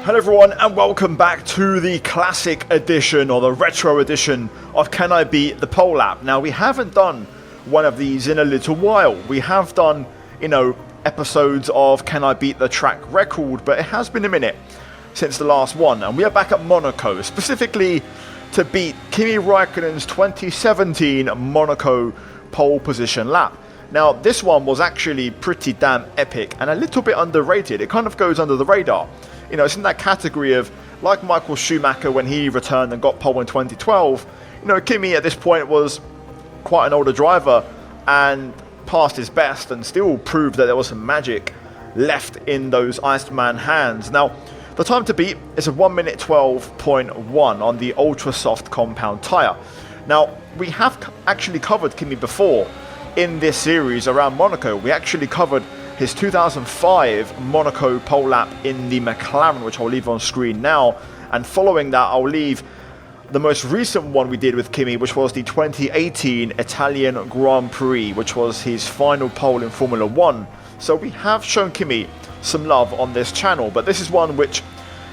Hello everyone and welcome back to the classic edition or the retro edition of Can I Beat the Pole Lap. Now we haven't done one of these in a little while. We have done, episodes of Can I Beat the Track Record, but it has been a minute since the last one, and we are back at Monaco, specifically to beat Kimi Raikkonen's 2017 Monaco pole position lap. Now this one was actually pretty damn epic and a little bit underrated. It kind of goes under the radar. It's in that category of, like Michael Schumacher when he returned and got pole in 2012, Kimi at this point was quite an older driver and passed his best and still proved that there was some magic left in those Iceman hands. Now, the time to beat is a 1 minute 12.1 on the ultra soft compound tyre. Now, we have actually covered Kimi before in this series around Monaco. We actually covered his 2005 Monaco pole lap in the McLaren, which I'll leave on screen now. And following that, I'll leave the most recent one we did with Kimi, which was the 2018 Italian Grand Prix, which was his final pole in Formula 1. So we have shown Kimi some love on this channel, but this is one which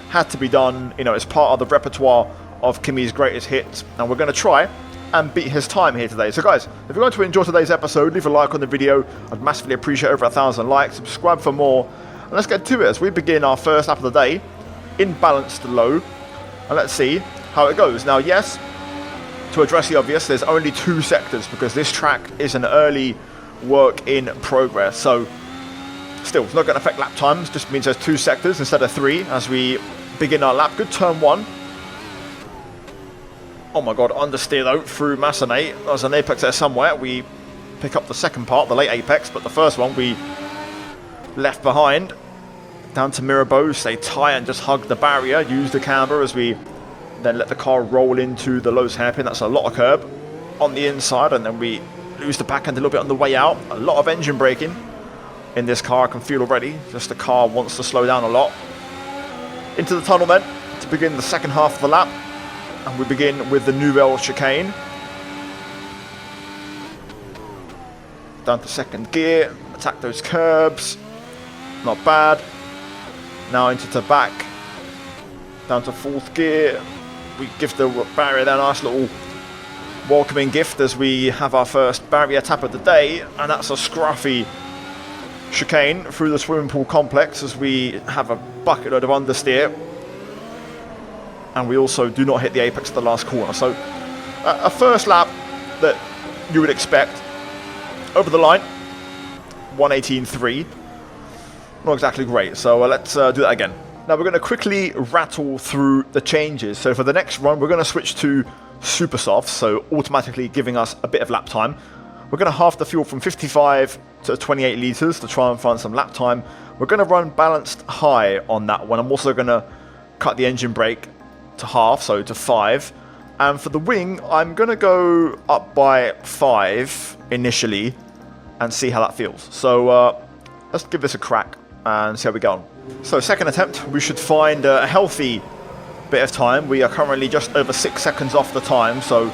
had to be done, as part of the repertoire of Kimi's greatest hits. And we're going to try and beat his time here today. So guys, if you're going to enjoy today's episode, leave a like on the video. I'd massively appreciate over 1,000 likes. Subscribe for more. And let's get to it as we begin our first lap of the day in balanced low. And let's see how it goes. Now, yes, to address the obvious, there's only 2 sectors because this track is an early work in progress. So still, it's not going to affect lap times. Just means there's 2 sectors instead of 3 as we begin our lap. Good turn 1. Oh my god, understeer though, through Massenet. There's an apex there somewhere. We pick up the second part, the late apex, but the first one we left behind. Down to Mirabeau, stay tight and just hug the barrier. Use the camber as we then let the car roll into the Lowe's hairpin. That's a lot of curb on the inside, and then we lose the back end a little bit on the way out. A lot of engine braking in this car, I can feel already. Just the car wants to slow down a lot. Into the tunnel then, to begin the second half of the lap. And we begin with the Nouvelle chicane. Down to second gear, attack those curbs. Not bad. Now into the back. Down to 4th gear. We give the barrier there a nice little welcoming gift as we have our first barrier tap of the day. And that's a scruffy chicane through the swimming pool complex as we have a bucket load of understeer. And we also do not hit the apex at the last corner. So a first lap that you would expect. Over the line, 1:18.3. Not exactly great, so let's do that again. Now we're going to quickly rattle through the changes. So for the next run, we're going to switch to super soft, so automatically giving us a bit of lap time. We're going to halve the fuel from 55 to 28 litres to try and find some lap time. We're going to run balanced high on that one. I'm also going to cut the engine brake to half, so to 5. And for the wing, I'm going to go up by 5 initially and see how that feels. So let's give this a crack and see how we go on. So second attempt, we should find a healthy bit of time. We are currently just over 6 seconds off the time, so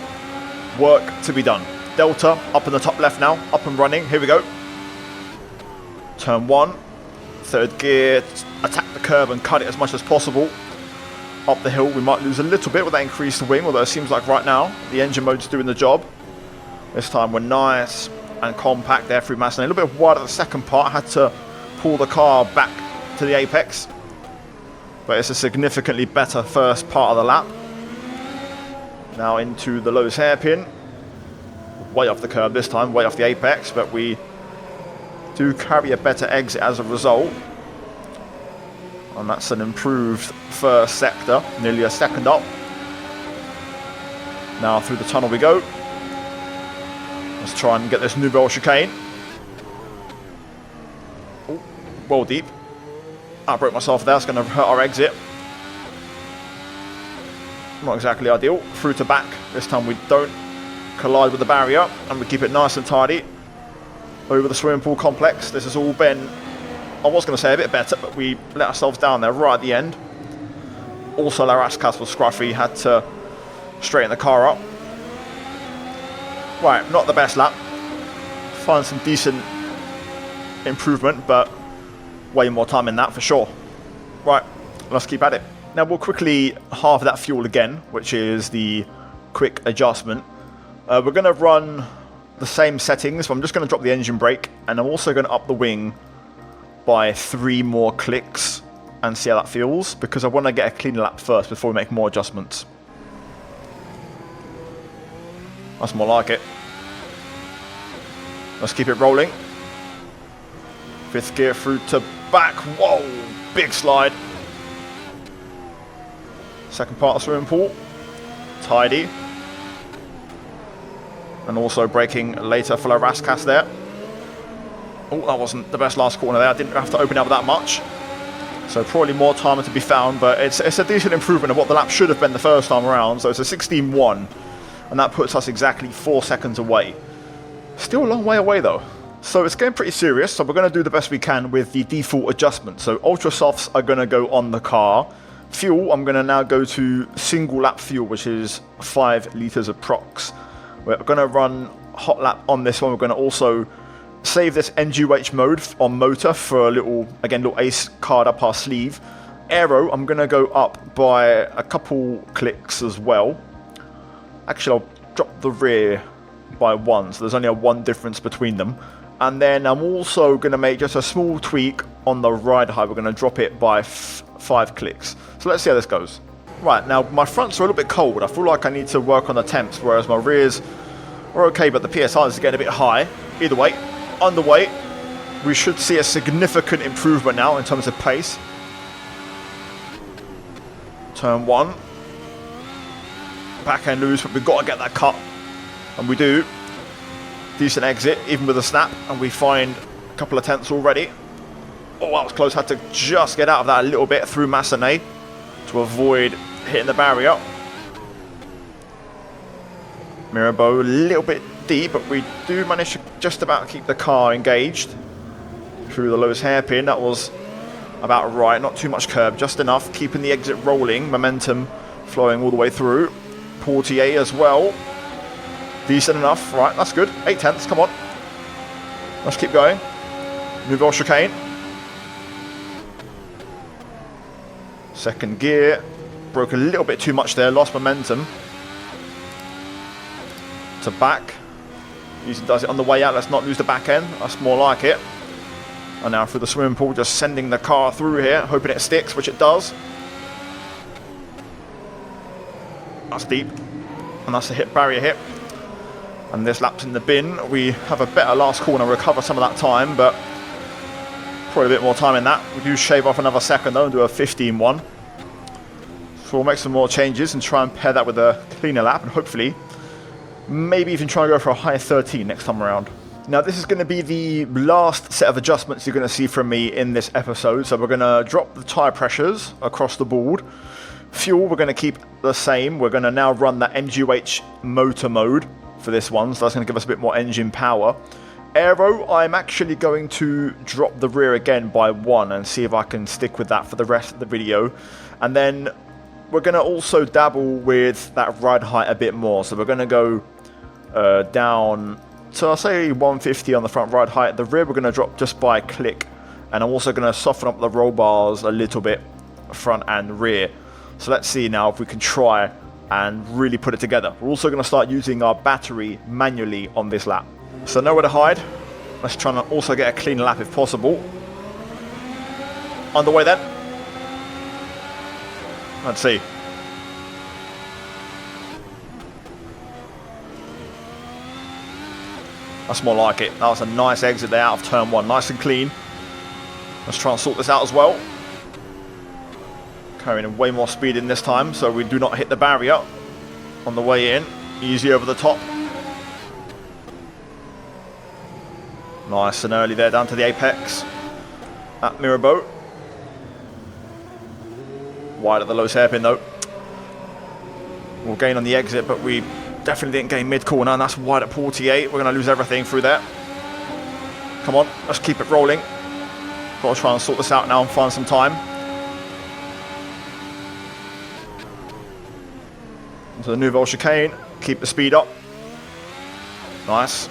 work to be done. Delta up in the top left now, up and running. Here we go. Turn 1, 3rd gear, attack the curb and cut it as much as possible. Up the hill, we might lose a little bit with that increased wing, although it seems like right now the engine mode's doing the job. This time we're nice and compact there through Massenet. A little bit wide at the second part, had to pull the car back to the apex. But it's a significantly better first part of the lap. Now into the Lowe's hairpin. Way off the curb this time, way off the apex, but we do carry a better exit as a result. And that's an improved first sector, nearly a second up. Now through the tunnel we go. Let's try and get this Nouvelle chicane. Ooh, well deep. I broke myself there, it's going to hurt our exit. Not exactly ideal. Through to back. This time we don't collide with the barrier and we keep it nice and tidy. Over the swimming pool complex. This has all been, I was going to say a bit better, but we let ourselves down there right at the end. Also, La Rascasse was scruffy, had to straighten the car up. Right, not the best lap. Find some decent improvement, but way more time in that for sure. Right, Let's keep at it. Now we'll quickly halve that fuel again, which is the quick adjustment. We're going to run the same settings, but I'm just going to drop the engine brake, and I'm also going to up the wing by 3 more clicks and see how that feels, because I want to get a clean lap first before we make more adjustments. That's more like it. Let's keep it rolling. 5th gear through to back. Whoa, big slide. Second part of swimming pool. Tidy. And also braking later for Raskas there. Oh, that wasn't the best last corner there. I didn't have to open up that much. So probably more time to be found, but it's a decent improvement of what the lap should have been the first time around. So it's a 16.1, and that puts us exactly 4 seconds away. Still a long way away though. So it's getting pretty serious, so we're going to do the best we can with the default adjustment. So ultra softs are going to go on the car. Fuel, I'm going to now go to single lap fuel, which is 5 litres approx. We're going to run hot lap on this one. We're going to also save this NGH mode on motor for a little ace card up our sleeve. Aero, I'm going to go up by a couple clicks as well. Actually, I'll drop the rear by 1, so there's only a 1 difference between them. And then I'm also going to make just a small tweak on the ride height. We're going to drop it by 5 clicks. So let's see how this goes. Right, now my fronts are a little bit cold. I feel like I need to work on the temps, whereas my rears are okay, but the PSI is getting a bit high. Either way, underway, we should see a significant improvement now in terms of pace. Turn 1. Back end loose, but we've got to get that cut. And we do. Decent exit, even with a snap, and we find a couple of tenths already. Oh, that was close. Had to just get out of that a little bit through Massenet to avoid hitting the barrier. Mirabeau, a little bit deep, but we do manage to just about keep the car engaged through the lowest hairpin. That was about right, not too much curb, just enough, keeping the exit rolling, momentum flowing all the way through. Portier as well. Decent enough, right, that's good. 8 tenths, come on. Let's keep going. Nouvelle chicane. Second gear. Broke a little bit too much there, lost momentum. To back. Usually does it on the way out, let's not lose the back end. That's more like it. And now through the swimming pool, just sending the car through here, hoping it sticks, which it does. That's deep. And that's a hit barrier hit. And this lap's in the bin. We have a better last corner, recover some of that time, but probably a bit more time in that. We do shave off another second though and do a 15.1. So we'll make some more changes and try and pair that with a cleaner lap, and hopefully maybe even try and go for a higher 13 next time around. Now this is going to be the last set of adjustments you're going to see from me in this episode. So we're going to drop the tyre pressures across the board. Fuel we're going to keep the same. We're going to now run that NGH motor mode for this one, so that's going to give us a bit more engine power. Aero, I'm actually going to drop the rear again by 1 and see if I can stick with that for the rest of the video. And then we're going to also dabble with that ride height a bit more. So we're going to go down to, I'll say 150 on the front ride height. The rear we're going to drop just by a click. And I'm also going to soften up the roll bars a little bit, front and rear. So let's see now if we can try and really put it together. We're also going to start using our battery manually on this lap. So nowhere to hide. Let's try and also get a clean lap if possible. Underway then. Let's see. That's more like it. That was a nice exit there out of turn 1. Nice and clean. Let's try and sort this out as well. Carrying in way more speed in this time, so we do not hit the barrier on the way in. Easy over the top. Nice and early there down to the apex at Mirabeau. Wide at the lowest hairpin though. We'll gain on the exit, but we definitely didn't gain mid-corner, and that's wide at Portier. We're going to lose everything through there. Come on, let's keep it rolling. Got to try and sort this out now and find some time. To the Nouvelle chicane, keep the speed up. Nice.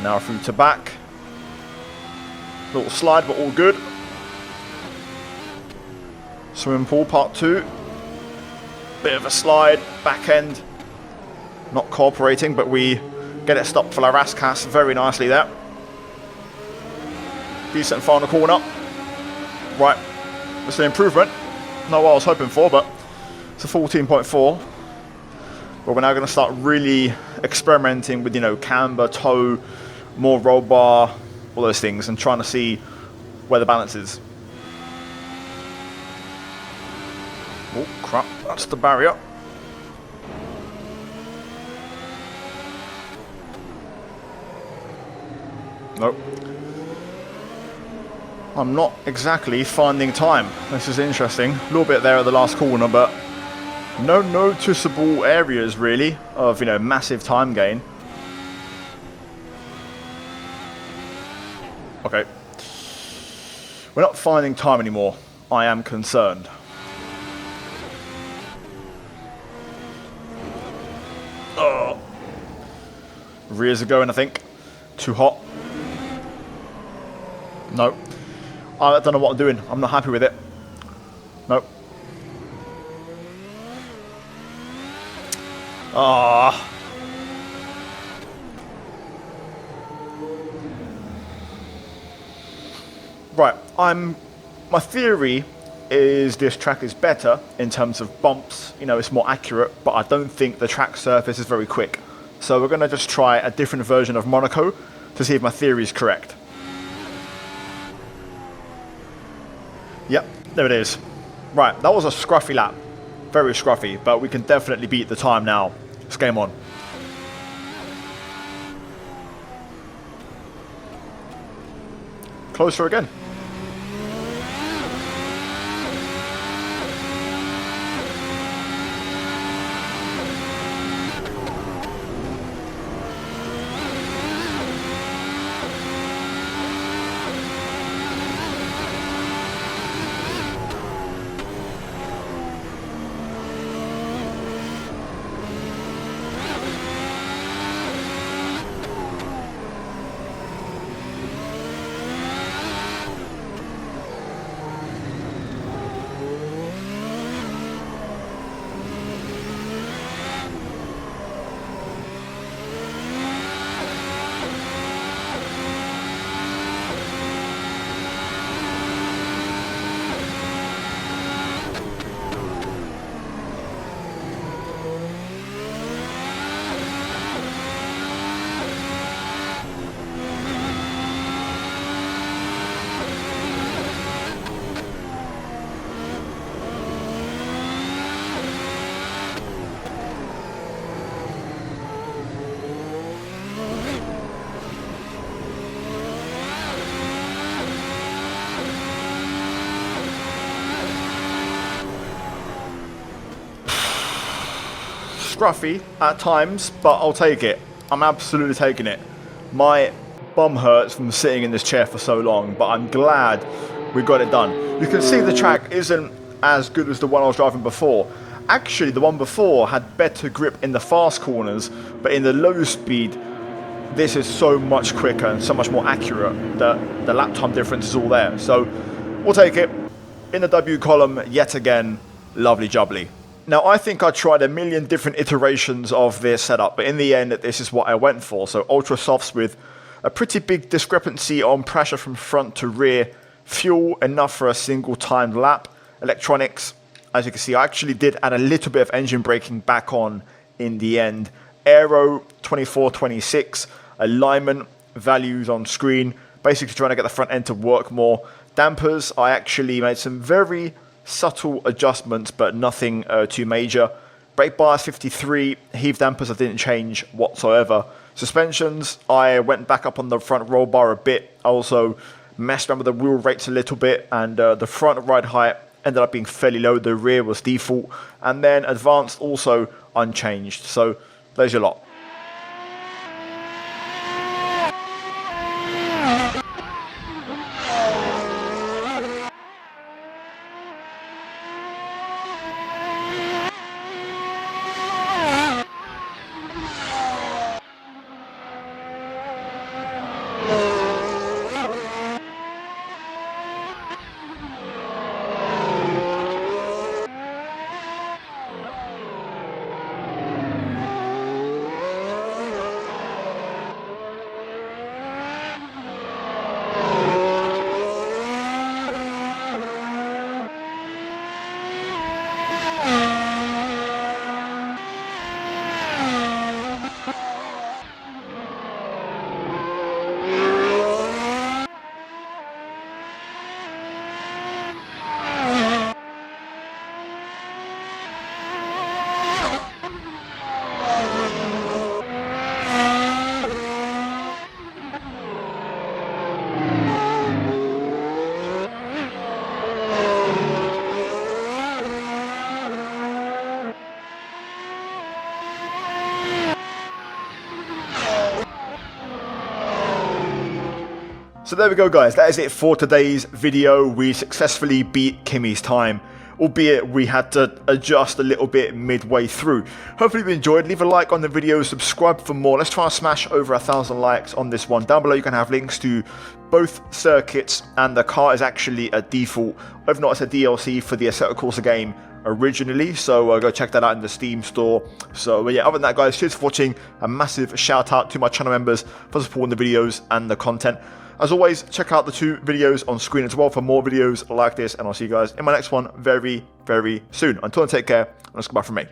Now through to back. Little slide, but all good. Swimming pool part 2. Bit of a slide, back end. Not cooperating, but we get it stopped for Larascas very nicely there. Decent final corner. Right, it's an improvement. Not what I was hoping for, but it's a 14.4. But we're now going to start really experimenting with, you know, camber, toe, more roll bar, all those things, and trying to see where the balance is. Oh crap, that's the barrier. Nope. I'm not exactly finding time. This is interesting. A little bit there at the last corner, but no noticeable areas really of, you know, massive time gain. Okay. We're not finding time anymore. I am concerned. Oh. Rears are going, I think. Too hot. No. I don't know what I'm doing. I'm not happy with it. Nope. Ah. Right. My theory is this track is better in terms of bumps. You know, it's more accurate, but I don't think the track surface is very quick. So we're going to just try a different version of Monaco to see if my theory is correct. Yep, there it is. Right, that was a scruffy lap. Very scruffy, but we can definitely beat the time now. It's game on. Closer again. Scruffy at times, but I'll take it. I'm absolutely taking it. My bum hurts from sitting in this chair for so long, but I'm glad we got it done. You can see the track isn't as good as the one I was driving before. Actually, the one before had better grip in the fast corners, but in the low speed, this is so much quicker and so much more accurate that the lap time difference is all there. So we'll take it. In the W column, yet again, lovely jubbly. Now, I think I tried a million different iterations of this setup, but in the end, this is what I went for. So ultra softs with a pretty big discrepancy on pressure from front to rear, fuel enough for a single timed lap, electronics. As you can see, I actually did add a little bit of engine braking back on in the end. Aero 24-26, alignment values on screen, basically trying to get the front end to work more. Dampers, I actually made some very subtle adjustments, but nothing too major. Brake bars 53, heave dampers I didn't change whatsoever. Suspensions, I went back up on the front roll bar a bit. I also messed around with the wheel rates a little bit, and the front ride height ended up being fairly low. The rear was default, and then advanced also unchanged. So there's your lot. So there we go, guys. That is it for today's video. We successfully beat Kimi's time, albeit we had to adjust a little bit midway through. Hopefully you enjoyed. Leave a like on the video, subscribe for more. Let's try and smash over 1,000 likes on this one. Down below you can have links to both circuits, and the car is actually a default, if not, it's a DLC for the Assetto Corsa game originally, so go check that out in the Steam store. So yeah, other than that, guys, cheers for watching. A massive shout out to my channel members for supporting the videos and the content. As always, check out the 2 videos on screen as well for more videos like this, and I'll see you guys in my next one very, very soon. Until then, take care, and that's goodbye from me.